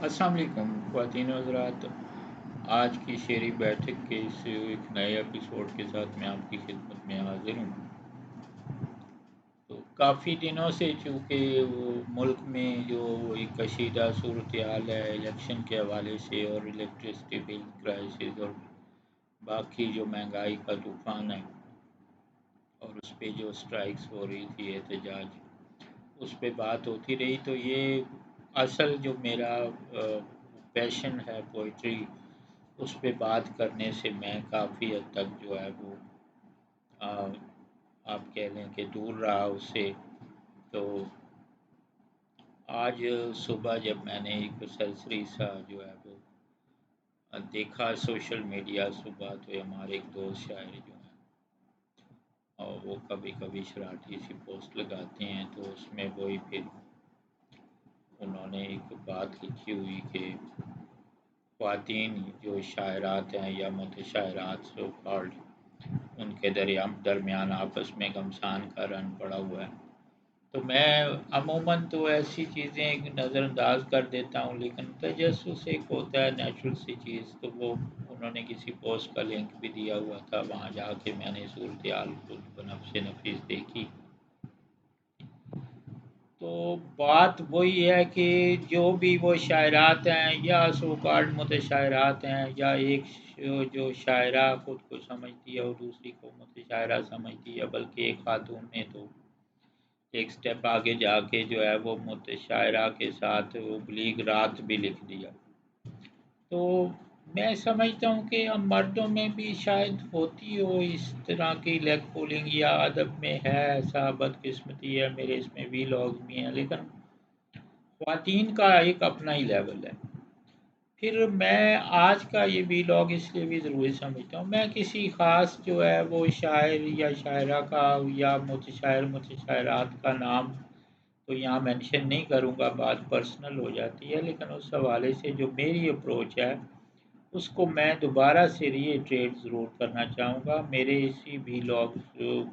السلام علیکم خواتین و حضرات، آج کی شعری بیٹھک کے اس ایک نئے ایپیسوڈ کے ساتھ میں آپ کی خدمت میں حاضر ہوں۔ تو کافی دنوں سے چونکہ وہ ملک میں جو ایک کشیدہ صورتحال ہے الیکشن کے حوالے سے، اور الیکٹرسٹی بل کرائسس اور باقی جو مہنگائی کا طوفان ہے، اور اس پہ جو اسٹرائکس ہو رہی تھی احتجاج، اس پہ بات ہوتی رہی۔ تو یہ اصل جو میرا پیشن ہے پوئٹری، اس پہ بات کرنے سے میں کافی حد تک جو ہے وہ آ، آپ کہہ لیں کہ دور رہا اس سے۔ تو آج صبح جب میں نے ایک سرسری سا جو ہے وہ دیکھا سوشل میڈیا صبح، تو ہمارے ایک دوست شاعر جو ہیں، اور وہ کبھی کبھی شرارتی سی پوسٹ لگاتے ہیں، تو اس میں وہی پھر انہوں نے ایک بات لکھی ہوئی کہ خواتین جو شاعرات ہیں یا متشاعرات سو کالڈ، ان کے درمیان آپس میں گھمسان کا رن پڑا ہوا ہے۔ تو میں عموماً تو ایسی چیزیں نظر انداز کر دیتا ہوں، لیکن تجسس ایک ہوتا ہے نیچرل سی چیز، تو وہ انہوں نے کسی پوسٹ کا لنک بھی دیا ہوا تھا، وہاں جا کے میں نے صورتحال خود بنفس نفیس دیکھی۔ تو بات وہی ہے کہ جو بھی وہ شاعرات ہیں یا سو کالڈ متشاعرات ہیں، یا ایک جو شاعرہ خود کو سمجھتی ہے اور دوسری کو متشاعرہ سمجھتی ہے، بلکہ ایک خاتون نے تو ایک سٹیپ آگے جا کے جو ہے وہ متشاعرہ کے ساتھ ابلیغ رات بھی لکھ دیا۔ تو میں سمجھتا ہوں کہ ہم مردوں میں بھی شاید ہوتی ہو اس طرح کی لیگ پولنگ، یا ادب میں ہے ایسا، بدقسمتی ہے میرے اس میں بھی لوگ بھی ہیں، لیکن خواتین کا ایک اپنا ہی لیول ہے۔ پھر میں آج کا یہ ویلاگ اس لیے بھی ضروری سمجھتا ہوں، میں کسی خاص جو ہے وہ شاعر یا شاعرہ کا یا متشاعر متشاعرات کا نام تو یہاں مینشن نہیں کروں گا، بات پرسنل ہو جاتی ہے، لیکن اس حوالے سے جو میری اپروچ ہے اس کو میں دوبارہ سے ری ایٹریٹ ضرور کرنا چاہوں گا میرے اسی ویلاگ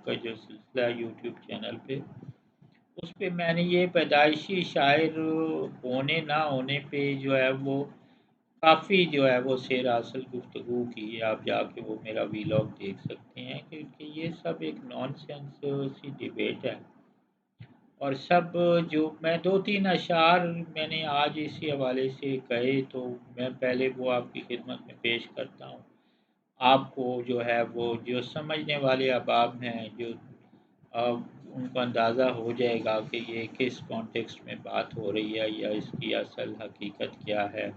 کا جو سلسلہ یوٹیوب چینل پہ، اس پہ میں نے یہ پیدائشی شاعر ہونے نہ ہونے پہ جو ہے وہ کافی جو ہے وہ سیر حاصل گفتگو کی ہے۔ آپ جا کے وہ میرا ویلاگ دیکھ سکتے ہیں، کیونکہ یہ سب ایک نان سینس سی ڈیبیٹ ہے، اور سب جو میں دو تین اشعار میں نے آج اسی حوالے سے کہے، تو میں پہلے وہ آپ کی خدمت میں پیش کرتا ہوں۔ آپ کو جو ہے وہ جو سمجھنے والے احباب ہیں، جو ان کو اندازہ ہو جائے گا کہ یہ کس کانٹیکسٹ میں بات ہو رہی ہے، یا اس کی اصل حقیقت کیا ہے،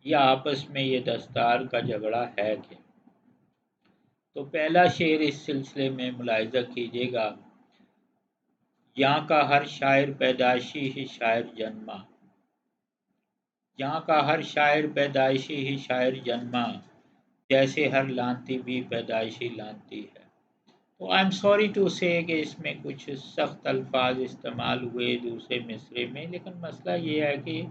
یا آپس میں یہ دستار کا جھگڑا ہے کیا۔ تو پہلا شعر اس سلسلے میں ملاحظہ کیجیے گا: یہاں کا ہر شاعر پیدائشی ہی شاعر جنما، یہاں کا ہر شاعر پیدائشی ہی شاعر جنما، جیسے ہر لانتی بھی پیدائشی لانتی ہے۔ تو آئی ایم سوری ٹو سے کہ اس میں کچھ سخت الفاظ استعمال ہوئے دوسرے مصرے میں، لیکن مسئلہ یہ ہے کہ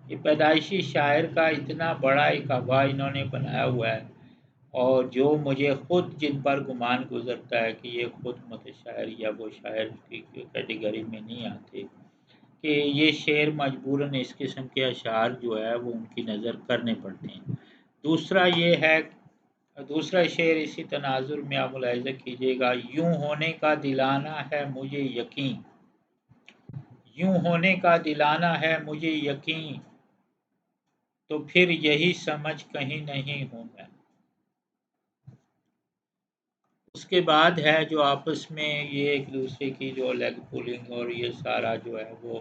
یہ پیدائشی شاعر کا اتنا بڑا ایک حوا انہوں نے بنایا ہوا ہے، اور جو مجھے خود جن پر گمان گزرتا ہے کہ یہ خود متشاعر یا وہ شاعر کی کیٹیگری میں نہیں آتے، کہ یہ شعر مجبوراً اس قسم کے اشعار جو ہے وہ ان کی نظر کرنے پڑتے ہیں۔ دوسرا یہ ہے، دوسرا شعر اسی تناظر میں آپ ملاحظہ کیجیے گا: یوں ہونے کا دلانا ہے مجھے یقین، یوں ہونے کا دلانا ہے مجھے یقین، تو پھر یہی سمجھ کہیں نہیں ہوں میں۔ اس کے بعد ہے جو آپس میں یہ ایک دوسرے کی جو لیگ پولنگ اور یہ سارا جو ہے وہ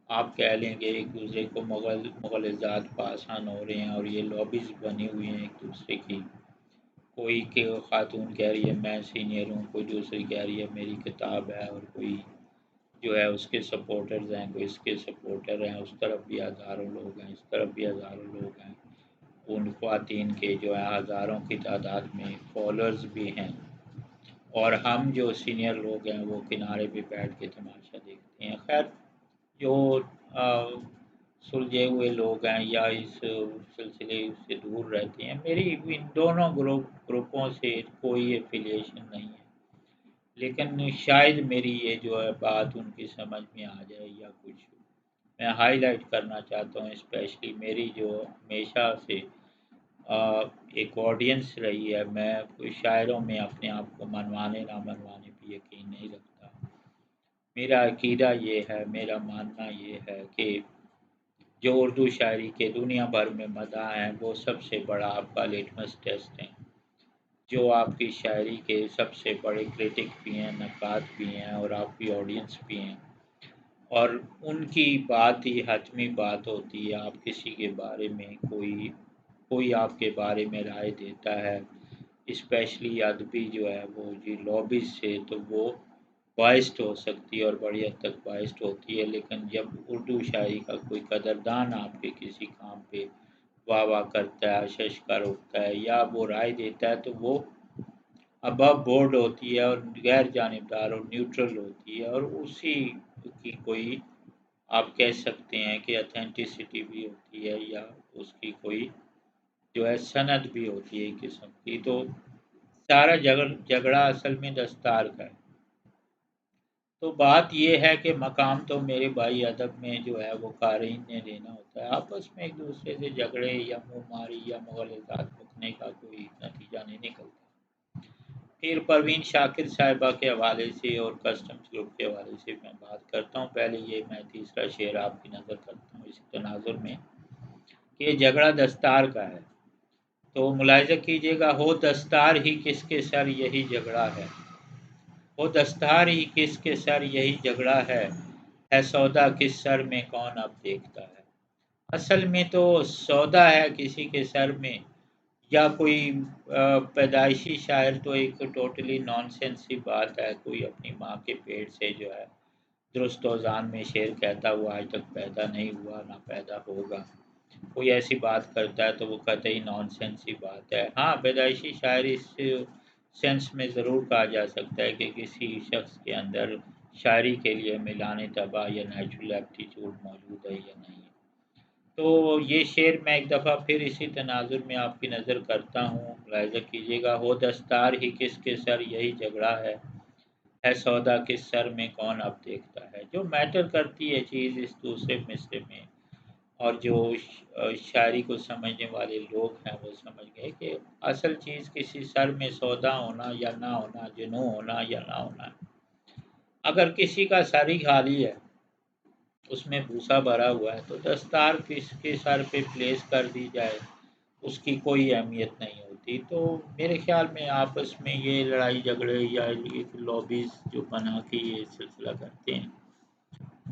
آپ کہہ لیں گے ایک دوسرے کو مغلظات پاسان ہو رہے ہیں، اور یہ لابیز بنی ہوئی ہیں ایک دوسرے کی۔ کوئی کہ خاتون کہہ رہی ہے میں سینئر ہوں، کوئی دوسری کہہ رہی ہے میری کتاب ہے، اور کوئی جو ہے اس کے سپورٹرز ہیں، کوئی اس کے سپورٹر ہیں، اس طرف بھی ہزاروں لوگ ہیں، اس طرف بھی ہزاروں لوگ ہیں، ان خواتین کے جو ہے ہزاروں کی تعداد میں فالوورز بھی ہیں، اور ہم جو سینئر لوگ ہیں وہ کنارے پہ بیٹھ کے تماشا دیکھتے ہیں۔ خیر، جو سلجھے ہوئے لوگ ہیں یا اس سلسلے سے دور رہتے ہیں، میری ان دونوں گروپوں سے کوئی ایفیلیشن نہیں ہے، لیکن شاید میری یہ جو ہے بات ان کی سمجھ میں آ جائے یا کچھ میں ہائی لائٹ کرنا چاہتا ہوں، اسپیشلی میری جو ہمیشہ سے ایک آڈینس رہی ہے۔ میں کوئی شاعروں میں اپنے آپ کو منوانے نہ منوانے پہ یقین نہیں رکھتا۔ میرا عقیدہ یہ ہے، میرا ماننا یہ ہے کہ جو اردو شاعری کے دنیا بھر میں مداح ہیں وہ سب سے بڑا آپ کا لٹمس ٹیسٹ ہیں، جو آپ کی شاعری کے سب سے بڑے کرٹک بھی ہیں، نقاد بھی ہیں، اور آپ کی آڈینس بھی ہیں، اور ان کی بات ہی حتمی بات ہوتی ہے۔ آپ کسی کے بارے میں کوئی آپ کے بارے میں رائے دیتا ہے، اسپیشلی ادبی جو ہے وہ جی لابیز سے، تو وہ باعث ہو سکتی ہے اور بڑی حد تک باعث ہوتی ہے، لیکن جب اردو شاعری کا کوئی قدردان آپ کے کسی کام پہ واہ واہ کرتا ہے، ششکا روکتا ہے یا وہ رائے دیتا ہے، تو وہ ابو بورڈ ہوتی ہے اور غیر جانبدار اور نیوٹرل ہوتی ہے، اور اسی کی کوئی آپ کہہ سکتے ہیں کہ اتھینٹسٹی بھی ہوتی ہے، یا اس کی کوئی جو ہے سند بھی ہوتی ہے ایک قسم کی۔ تو سارا جھگڑا اصل میں دستار کا ہے۔ تو بات یہ ہے کہ مقام تو میرے بھائی ادب میں جو ہے وہ قارئین نے دینا ہوتا ہے، آپس میں ایک دوسرے سے جھگڑے یا منہ ماری یا مغالطات رکھنے کا کوئی نتیجہ نہیں نکلتا۔ پھر پروین شاکر صاحبہ کے حوالے سے اور کسٹمز گروپ کے حوالے سے میں بات کرتا ہوں۔ پہلے یہ میں تیسرا شعر آپ کی نظر کرتا ہوں اس تناظر میں کہ یہ جھگڑا دستار کا ہے۔ تو ملاحظہ کیجیے گا، ہو دستار ہی کس کے سر یہی جھگڑا ہے، ہو دستار ہی کس کے سر یہی جھگڑا ہے سودا کس سر میں کون اب دیکھتا ہے۔ اصل میں تو سودا ہے کسی کے سر میں، یا کوئی پیدائشی شاعر تو ایک ٹوٹلی نان سینس سی بات ہے، کوئی اپنی ماں کے پیٹ سے جو ہے درست اوزان میں شعر کہتا وہ آج تک پیدا نہیں ہوا نہ پیدا ہوگا، کوئی ایسی بات کرتا ہے تو وہ قطعی نان سینس سی بات ہے۔ ہاں، پیدائشی شاعر اس سینس میں ضرور کہا جا سکتا ہے کہ کسی شخص کے اندر شاعری کے لیے میلان طبع یا نیچرل ایپٹیچیوڈ موجود ہے یا نہیں ہے۔ تو یہ شعر میں ایک دفعہ پھر اسی تناظر میں آپ کی نظر کرتا ہوں، ملاحظہ کیجیے گا، ہو دستار ہی کس کے سر یہی جھگڑا ہے سودا کس سر میں کون اب دیکھتا ہے۔ جو میٹر کرتی ہے چیز اس دوسرے مصرے میں، اور جو شاعری کو سمجھنے والے لوگ ہیں وہ سمجھ گئے کہ اصل چیز کسی سر میں سودا ہونا یا نہ ہونا، جنوں ہونا یا نہ ہونا ہے۔ اگر کسی کا سر ہی خالی ہے، اس میں بھوسا بھرا ہوا ہے، تو دستار کس کے سر پہ پلیس کر دی جائے اس کی کوئی اہمیت نہیں ہوتی۔ تو میرے خیال میں آپس میں یہ لڑائی جھگڑے یا لابیز جو بنا کے یہ سلسلہ کرتے ہیں،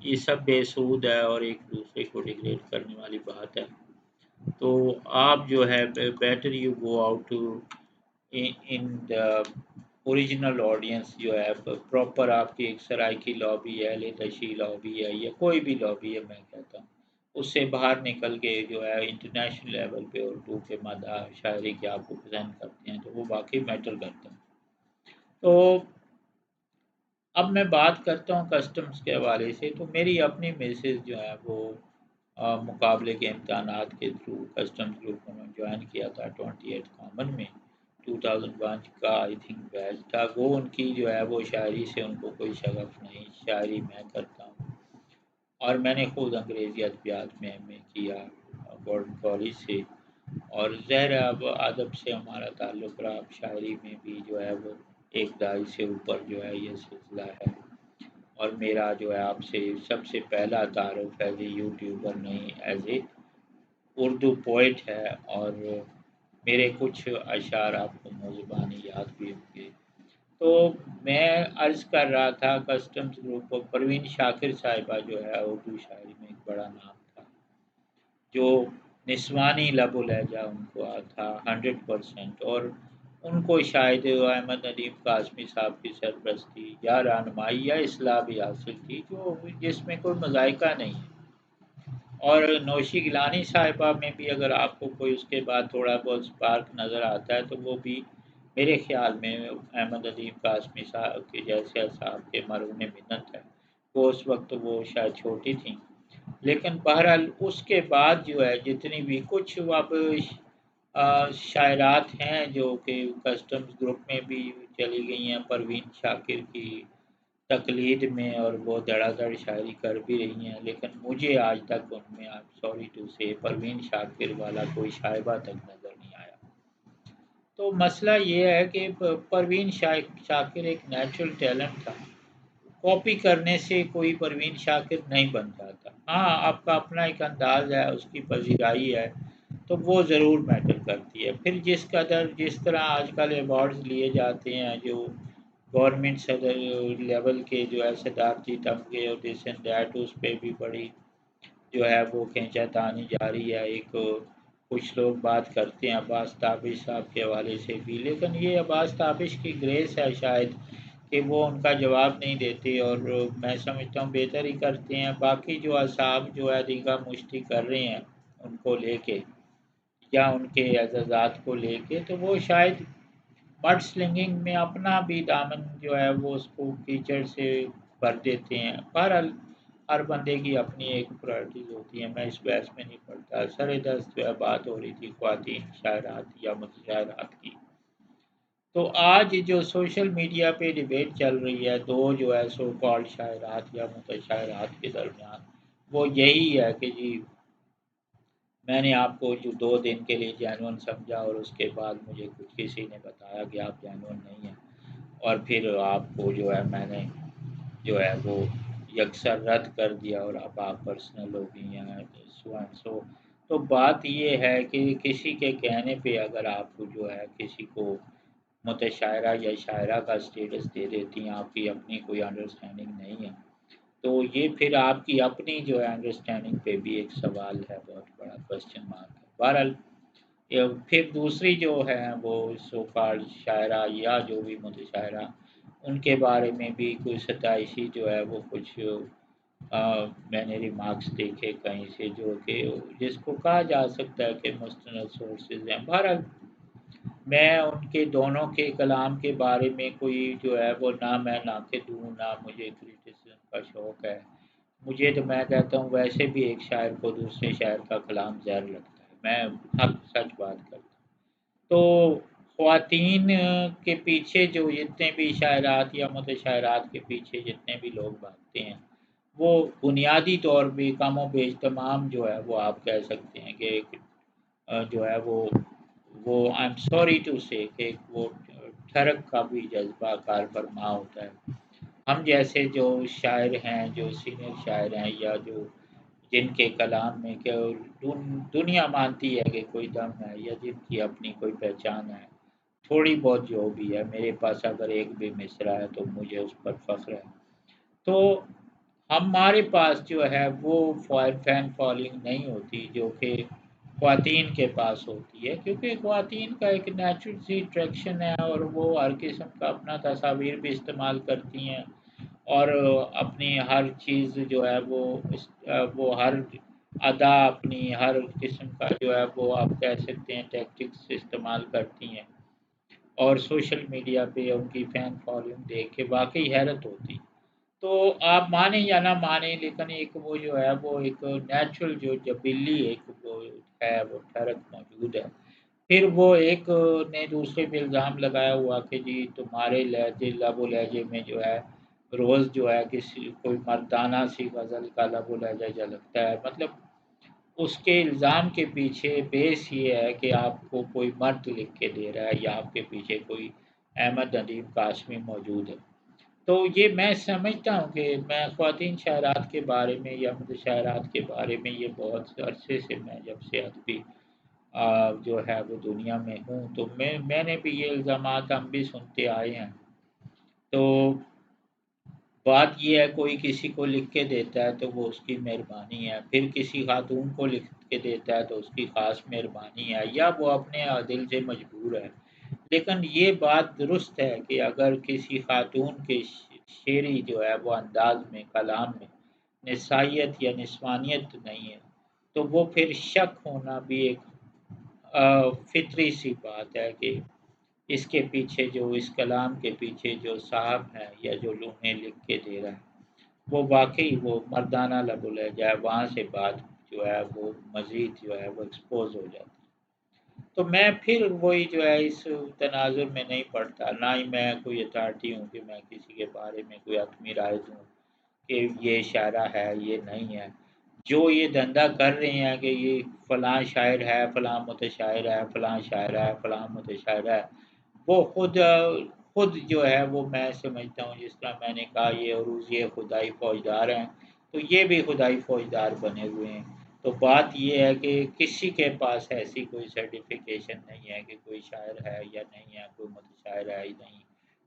یہ سب بے سود ہے اور ایک دوسرے کو ڈیگریڈ کرنے والی بات ہے۔ تو آپ جو ہے better you go out in the original audience, جو ہے پراپر آپ کی ایک سرائکی لابی ہے، لتشی لابی ہے، یا کوئی بھی لابی ہے میں کہتا ہوں، اس سے باہر نکل کے جو ہے انٹرنیشنل لیول پہ اردو کے مداح شاعری کے آپ کو پریزنٹ کرتے ہیں، تو وہ واقعی میٹر کرتا ہے۔ تو اب میں بات کرتا ہوں کسٹمز کے حوالے سے۔ تو میری اپنی میسز جو ہے وہ مقابلے کے امتحانات کے تھرو کسٹمز گروپ میں جوائن کیا تھا 28 کامن میں، 2001 کا آئی تھنک بیچ تھا۔ وہ ان کی جو ہے وہ شاعری سے ان کو کوئی شغف نہیں، شاعری میں کرتا ہوں، اور میں نے خود انگریزی ادبیات میں ایم اے کیا گورڈن کالج سے، اور ظاہر اب ادب سے ہمارا تعلق رہا، اب شاعری میں بھی جو ہے وہ ایک دہائی سے اوپر جو ہے یہ سلسلہ ہے، اور میرا جو ہے آپ سے سب سے پہلا تعارف ایز اے یوٹیوبر نہیں، ایز اے اردو پوئٹ ہے، اور میرے کچھ اشعار آپ کو موزبانی یاد بھی ہوں گے۔ تو میں عرض کر رہا تھا کسٹمز گروپ کو، پروین شاکر صاحبہ جو ہے اردو شاعری میں ایک بڑا نام تھا، جو نسوانی لب و لہجہ ان کو تھا 100%، اور ان کو شاید احمد ندیم قاسمی صاحب کی سرپرستی یا رہنمائی یا اصلاح بھی حاصل تھی، جس میں کوئی مذائقہ نہیں ہے۔ اور نوشی گیلانی صاحبہ میں بھی اگر آپ کو کوئی اس کے بعد تھوڑا بہت اسپارک نظر آتا ہے، تو وہ بھی میرے خیال میں احمد ندیم قاسمی صاحب کے جیسے صاحب کے مرہون منت ہے۔ وہ اس وقت وہ شاید چھوٹی تھیں، لیکن بہرحال اس کے بعد جو ہے جتنی بھی کچھ اب شاعرات ہیں جو کہ کسٹمز گروپ میں بھی چلی گئی ہیں، پروین شاکر کی تقلید میں اور وہ دھڑا دھڑ شاعری کر بھی رہی ہیں، لیکن مجھے آج تک ان میں سوری ٹو سے پروین شاکر والا کوئی شائبہ تک نظر نہیں آیا۔ تو مسئلہ یہ ہے کہ پروین شاکر ایک نیچرل ٹیلنٹ تھا، کاپی کرنے سے کوئی پروین شاکر نہیں بن جاتا۔ ہاں، آپ کا اپنا ایک انداز ہے، اس کی پذیرائی ہے، تو وہ ضرور میٹر کرتی ہے۔ پھر جس طرح آج کل ایوارڈز لیے جاتے ہیں، جو گورنمنٹ صدر لیول کے جو ہے صدارتی تمغے اور دس اینڈ دیٹ، اس پہ بھی بڑی جو ہے وہ کھینچا تانی جاری ہے۔ ایک کچھ لوگ بات کرتے ہیں عباس تابش صاحب کے حوالے سے بھی، لیکن یہ عباس تابش کی گریس ہے شاید کہ وہ ان کا جواب نہیں دیتے، اور میں سمجھتا ہوں بہتر ہی کرتے ہیں۔ باقی جو اصحاب جو ہے دیگا مشتی کر رہے ہیں ان کو لے کے یا ان کے اعزازات کو لے کے، تو وہ شاید مڈ سلنگنگ میں اپنا بھی دامن جو ہے وہ اس کو کیچڑ سے بھر دیتے ہیں۔ بہرحال ہر بندے کی اپنی ایک پرائرٹیز ہوتی ہیں، میں اس بحث میں نہیں پڑتا۔ سر دست جو ہے بات ہو رہی تھی خواتین شاعرات یا متشاعرات کی، تو آج جو سوشل میڈیا پہ ڈبیٹ چل رہی ہے دو جو ہے سو کالڈ شاعرات یا متشاعرات کے درمیان، وہ یہی ہے کہ جی میں نے آپ کو جو 2 دن کے لیے جینون سمجھا، اور اس کے بعد مجھے کچھ کسی نے بتایا کہ آپ جینون نہیں ہیں، اور پھر آپ کو جو ہے میں نے جو ہے وہ یکسر رد کر دیا، اور اب آپ پرسنل ہو گئی ہیں سو اینڈ سو۔ تو بات یہ ہے کہ کسی کے کہنے پہ اگر آپ کو جو ہے کسی کو متشاعرہ یا شاعرہ کا اسٹیٹس دے دیتی ہیں، آپ کی اپنی کوئی انڈرسٹینڈنگ نہیں ہے، تو یہ پھر آپ کی اپنی جو ہے انڈرسٹینڈنگ پہ بھی ایک سوال ہے، بہت بڑا کوشچن مارک ہے۔ بہرحال پھر دوسری جو ہے وہ سو کالڈ شاعرہ یا جو بھی متشاعرہ، ان کے بارے میں بھی کوئی ستائشی جو ہے وہ کچھ میں نے ریمارکس دیکھے کہیں سے، جو کہ جس کو کہا جا سکتا ہے کہ مستند سورسز ہیں۔ بہرحال میں ان کے دونوں کے کلام کے بارے میں کوئی جو ہے وہ نہ میں ناقد ہوں، نہ مجھے کرٹیسزم کا شوق ہے۔ مجھے تو میں کہتا ہوں ویسے بھی ایک شاعر کو دوسرے شاعر کا کلام زہر لگتا ہے، میں حق سچ بات کرتا ہوں۔ تو خواتین کے پیچھے جو جتنے بھی شاعرات یا متشاعرات کے پیچھے جتنے بھی لوگ بھاگتے ہیں، وہ بنیادی طور پہ کم و بیش تمام جو ہے وہ آپ کہہ سکتے ہیں کہ جو ہے وہ آئی ایم سوری ٹو سے کہ وہ ٹھڑک کا بھی جذبہ کار فرما ہوتا ہے۔ ہم جیسے جو شاعر ہیں، جو سینئر شاعر ہیں، یا جو جن کے کلام میں کہ دنیا مانتی ہے کہ کوئی دم ہے، یا جن کی اپنی کوئی پہچان ہے، تھوڑی بہت جو بھی ہے، میرے پاس اگر ایک بھی مصرع ہے تو مجھے اس پر فخر ہے۔ تو ہمارے پاس جو ہے وہ فین فالوئنگ نہیں ہوتی جو کہ خواتین کے پاس ہوتی ہے، کیونکہ خواتین کا ایک نیچرل سی اٹریکشن ہے، اور وہ ہر قسم کا اپنا تصاویر بھی استعمال کرتی ہیں، اور اپنی ہر چیز جو ہے وہ ہر ادا اپنی ہر قسم کا جو ہے وہ آپ کہہ سکتے ہیں ٹیکٹکس استعمال کرتی ہیں، اور سوشل میڈیا پہ ان کی فین فالوئنگ دیکھ کے واقعی حیرت ہوتی۔ تو آپ مانیں یا نہ مانیں، لیکن ایک وہ جو ہے وہ ایک نیچرل جو جبلی ایک وہ ہے وہ ٹھڑک موجود ہے۔ پھر وہ ایک نے دوسرے پہ الزام لگایا ہوا کہ جی تمہارے لہجے لب و لہجے میں جو ہے روز جو ہے کسی کوئی مردانہ سی غزل کا لب و لہجہ جھلکتا ہے، مطلب اس کے الزام کے پیچھے بیس یہ ہے کہ آپ کو کوئی مرد لکھ کے دے رہا ہے، یا آپ کے پیچھے کوئی احمد ندیم قاسمی موجود ہے۔ تو یہ میں سمجھتا ہوں کہ میں خواتین شاعرات کے بارے میں یا متشاعرات کے بارے میں یہ بہت عرصے سے، میں جب سے ادبی جو ہے وہ دنیا میں ہوں، تو میں نے بھی یہ الزامات ہم بھی سنتے آئے ہیں۔ تو بات یہ ہے کوئی کسی کو لکھ کے دیتا ہے تو وہ اس کی مہربانی ہے، پھر کسی خاتون کو لکھ کے دیتا ہے تو اس کی خاص مہربانی ہے، یا وہ اپنے دل سے مجبور ہے۔ لیکن یہ بات درست ہے کہ اگر کسی خاتون کے شعری جو ہے وہ انداز میں کلام میں نسائیت یا نسوانیت نہیں ہے، تو وہ پھر شک ہونا بھی ایک فطری سی بات ہے کہ اس کے پیچھے جو اس کلام کے پیچھے جو صاحب ہے یا جو لوہیں لکھ کے دے رہا ہے، وہ واقعی وہ مردانہ لب و لہجہ ہے، وہاں سے بات جو ہے وہ مزید جو ہے وہ ایکسپوز ہو جاتی ہے۔ تو میں پھر وہی جو ہے اس تناظر میں نہیں پڑتا، نہ ہی میں کوئی اتھارٹی ہوں کہ میں کسی کے بارے میں کوئی حتمی رائے دوں کہ یہ شاعرہ ہے یہ نہیں ہے۔ جو یہ دھندا کر رہے ہیں کہ یہ فلاں شاعر ہے، فلاں متشاعر ہے، فلاں شاعر ہے، فلاں متشاعر ہے، وہ خود جو ہے وہ میں سمجھتا ہوں جس طرح میں نے کہا یہ عروض یہ خدائی فوجدار ہیں، تو یہ بھی خدائی فوجدار بنے ہوئے ہیں۔ تو بات یہ ہے کہ کسی کے پاس ایسی کوئی سرٹیفکیشن نہیں ہے کہ کوئی شاعر ہے یا نہیں ہے، کوئی متشاعر ہے یا نہیں،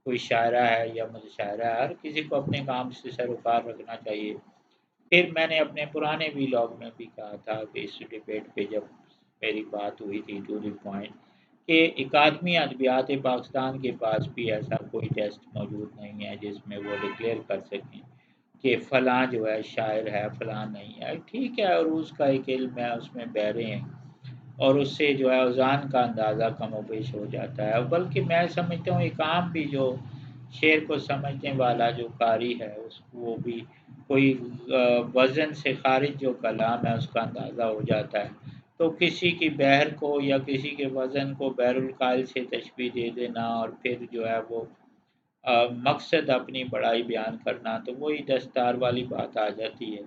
کوئی شاعرہ ہے یا متشاعرہ ہے، ہر کسی کو اپنے کام سے سروکار رکھنا چاہیے۔ پھر میں نے اپنے پرانے ویلاگ میں بھی کہا تھا کہ اس ڈبیٹ پہ جب میری بات ہوئی تھی ٹو دی پوائنٹ کہ اکادمی ادبیات پاکستان کے پاس بھی ایسا کوئی ٹیسٹ موجود نہیں ہے جس میں وہ ڈکلیئر کر سکیں کہ فلاں جو ہے شاعر ہے فلاں نہیں ہے۔ ٹھیک ہے عروض کا ایک علم ہے، اس میں بہرے ہیں اور اس سے جو ہے اوزان کا اندازہ کم و بیش ہو جاتا ہے، بلکہ میں سمجھتا ہوں ایک عام بھی جو شعر کو سمجھنے والا جو قاری ہے اس وہ بھی کوئی وزن سے خارج جو کلام ہے اس کا اندازہ ہو جاتا ہے۔ تو کسی کی بحر کو یا کسی کے وزن کو بحر القال سے تشبیہ دے دینا اور پھر جو ہے وہ مقصد اپنی بڑائی بیان کرنا، تو وہی دستار والی بات آ جاتی ہے۔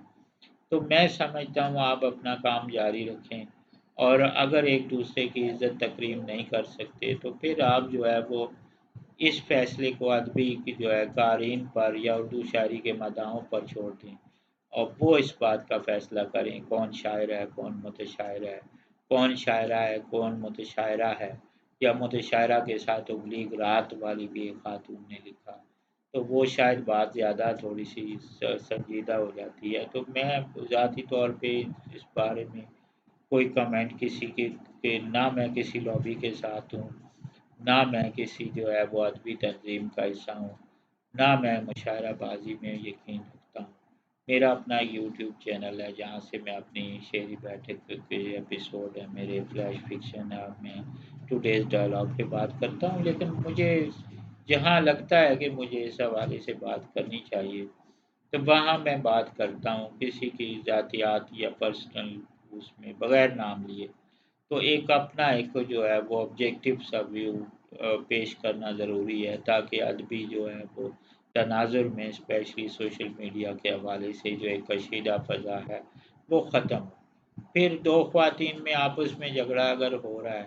تو میں سمجھتا ہوں آپ اپنا کام جاری رکھیں، اور اگر ایک دوسرے کی عزت تکریم نہیں کر سکتے تو پھر آپ جو ہے وہ اس فیصلے کو ادبی کی جو ہے قارئین پر یا اردو شاعری کے مداحوں پر چھوڑ دیں، اور وہ اس بات کا فیصلہ کریں کون شاعر ہے کون متشاعر ہے، کون شاعرہ ہے کون متشاعرہ ہے۔ یا متشاعرہ کے ساتھ ابلیغ رات والی بھی ایک خاتون نے لکھا، تو وہ شاید بات زیادہ تھوڑی سی سنجیدہ ہو جاتی ہے۔ تو میں ذاتی طور پہ اس بارے میں کوئی کمنٹ کسی کے کہ نہ میں کسی لابی کے ساتھ ہوں، نہ میں کسی جو ہے وہ ادبی تنظیم کا حصہ ہوں، نہ میں مشاعرہ بازی میں یقین رکھتا ہوں۔ میرا اپنا یوٹیوب چینل ہے جہاں سے میں اپنی شعری بیٹھک کے ایپیسوڈ ہیں، میرے فلیش فکشن ہے، میں ٹوڈیز ڈائلاگ پہ بات کرتا ہوں، لیکن مجھے جہاں لگتا ہے کہ مجھے اس حوالے سے بات کرنی چاہیے تو وہاں میں بات کرتا ہوں کسی کی ذاتیات یا پرسنل اس میں بغیر نام لیے۔ تو ایک اپنا ایک جو ہے وہ آبجیکٹو سا ویو پیش کرنا ضروری ہے تاکہ ادبی جو ہے وہ تناظر میں اسپیشلی سوشل میڈیا کے حوالے سے جو ایک کشیدہ فضا ہے وہ ختم ہو۔ پھر دو خواتین میں آپس میں جھگڑا اگر ہو رہا ہے،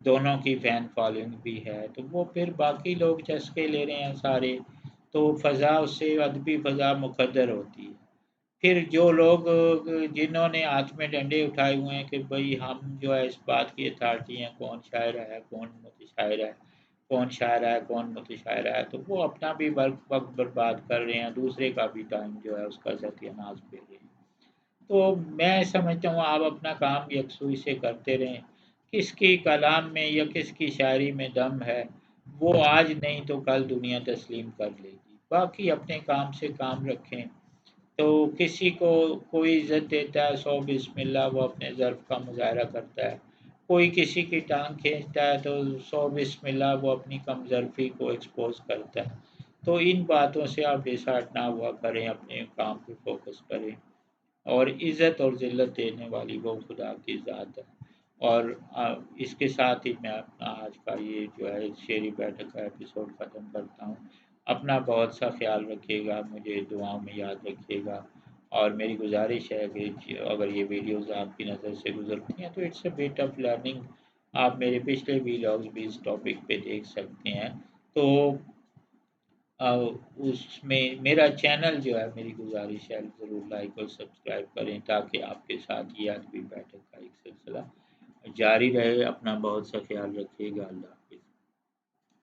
دونوں کی فین فالوئنگ بھی ہے، تو وہ پھر باقی لوگ چسکے لے رہے ہیں سارے، تو فضا اس سے ادبی فضا مقدر ہوتی ہے۔ پھر جو لوگ جنہوں نے ہاتھ میں ڈنڈے اٹھائے ہوئے ہیں کہ بھئی ہم جو ہے اس بات کی اتھارٹی ہیں کون شاعر ہے کون متشاعر ہے، کون شاعر ہے کون متشاعر ہے، تو وہ اپنا بھی وقت برباد کر رہے ہیں، دوسرے کا بھی ٹائم جو ہے اس کا ستیہ ناش کر رہے ہیں۔ تو میں سمجھتا ہوں آپ اپنا کام یکسوئی سے کرتے رہیں، کس کی کلام میں یا کس کی شاعری میں دم ہے وہ آج نہیں تو کل دنیا تسلیم کر لے گی، باقی اپنے کام سے کام رکھیں۔ تو کسی کو کوئی عزت دیتا ہے 100 بسم اللہ وہ اپنے ظرف کا مظاہرہ کرتا ہے، کوئی کسی کی ٹانگ کھینچتا ہے تو 100 بسم اللہ وہ اپنی کم ظرفی کو ایکسپوز کرتا ہے۔ تو ان باتوں سے آپ ڈسہارٹ نہ ہوا کریں، اپنے کام پہ فوکس کریں، اور عزت اور ذلت دینے والی وہ خدا کی ذات ہے۔ اور اس کے ساتھ ہی میں اپنا آج کا یہ جو ہے شعری بیٹھک کا ایپیسوڈ ختم کرتا ہوں۔ اپنا بہت سا خیال رکھیے گا، مجھے دعاؤں میں یاد رکھیے گا، اور میری گزارش ہے کہ اگر یہ ویڈیوز آپ کی نظر سے گزرتی ہیں تو it's a bit of learning, آپ میرے پچھلے ویلاگز بھی اس ٹاپک پہ دیکھ سکتے ہیں۔ تو اس میں میرا چینل جو ہے میری گزارش ہے ضرور لائک اور سبسکرائب کریں تاکہ آپ کے ساتھ یہ ادبی بیٹھک کا ایک سلسلہ جاری رہے۔ اپنا بہت سا خیال رکھیے گا، اللہ حافظ۔